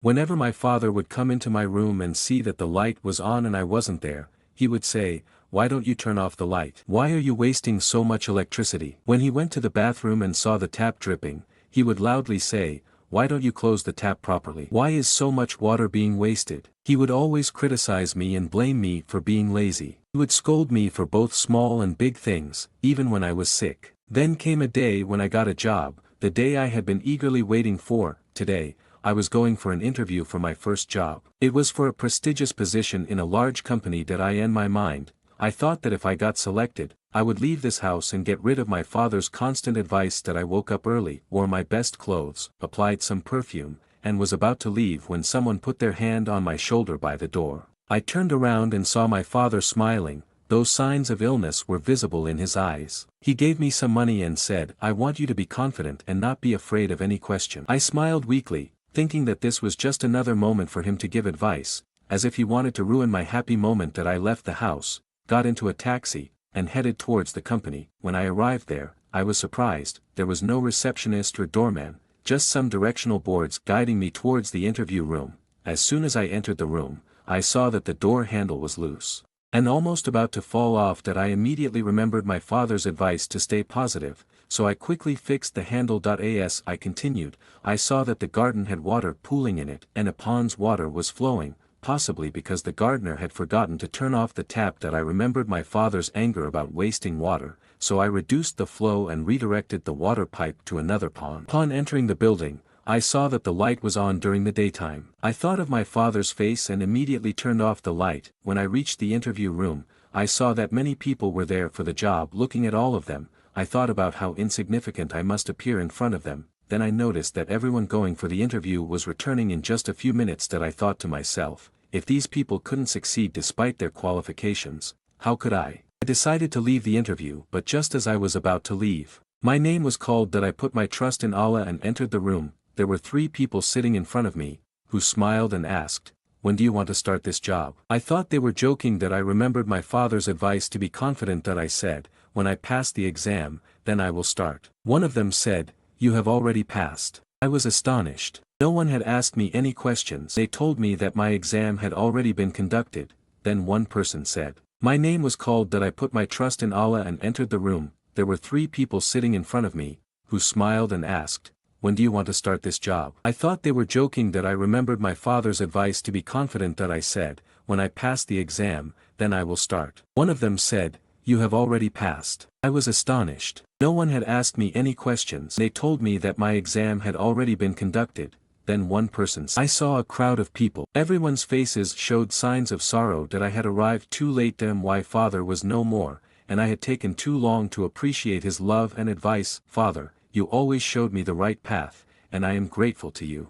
Whenever my father would come into my room and see that the light was on and I wasn't there, he would say, "Why don't you turn off the light? Why are you wasting so much electricity?" When he went to the bathroom and saw the tap dripping, he would loudly say, "Why don't you close the tap properly? Why is so much water being wasted?" He would always criticize me and blame me for being lazy. He would scold me for both small and big things, even when I was sick. Then came a day when I got a job, the day I had been eagerly waiting for. Today, I was going for an interview for my first job. It was for a prestigious position in a large company that I in my mind, I thought that if I got selected, I would leave this house and get rid of my father's constant advice that I woke up early, wore my best clothes, applied some perfume, and was about to leave when someone put their hand on my shoulder by the door. I turned around and saw my father smiling, though signs of illness were visible in his eyes. He gave me some money and said, "I want you to be confident and not be afraid of any question." I smiled weakly, thinking that this was just another moment for him to give advice, as if he wanted to ruin my happy moment that I left the house, got into a taxi, and headed towards the company. When I arrived there, I was surprised. There was no receptionist or doorman, just some directional boards guiding me towards the interview room. As soon as I entered the room, I saw that the door handle was loose, and almost about to fall off. That I immediately remembered my father's advice to stay positive, so I quickly fixed the handle. As I continued, I saw that the garden had water pooling in it, and a pond's water was flowing, possibly because the gardener had forgotten to turn off the tap. That I remembered my father's anger about wasting water, so I reduced the flow and redirected the water pipe to another pond. Upon entering the building, I saw that the light was on during the daytime. I thought of my father's face and immediately turned off the light. When I reached the interview room, I saw that many people were there for the job. Looking at all of them, I thought about how insignificant I must appear in front of them. Then I noticed that everyone going for the interview was returning in just a few minutes. That I thought to myself, if these people couldn't succeed despite their qualifications, how could I? I decided to leave the interview, but just as I was about to leave, my name was called. That I put my trust in Allah and entered the room. There were 3 people sitting in front of me, who smiled and asked, "When do you want to start this job?" I thought they were joking. That I remembered my father's advice to be confident. That I said, "When I pass the exam, then I will start." One of them said, "You have already passed." I was astonished. No one had asked me any questions. They told me that my exam had already been conducted. Then one person said, my name was called. That I put my trust in Allah and entered the room. There were 3 people sitting in front of me, who smiled and asked, "When do you want to start this job?" I thought they were joking. That I remembered my father's advice to be confident. That I said, "When I pass the exam, then I will start." One of them said, "You have already passed." I was astonished. No one had asked me any questions. They told me that my exam had already been conducted. Then one person said, I saw a crowd of people. Everyone's faces showed signs of sorrow. That I had arrived too late. My father was no more, and I had taken too long to appreciate his love and advice. "Father, you always showed me the right path, and I am grateful to you."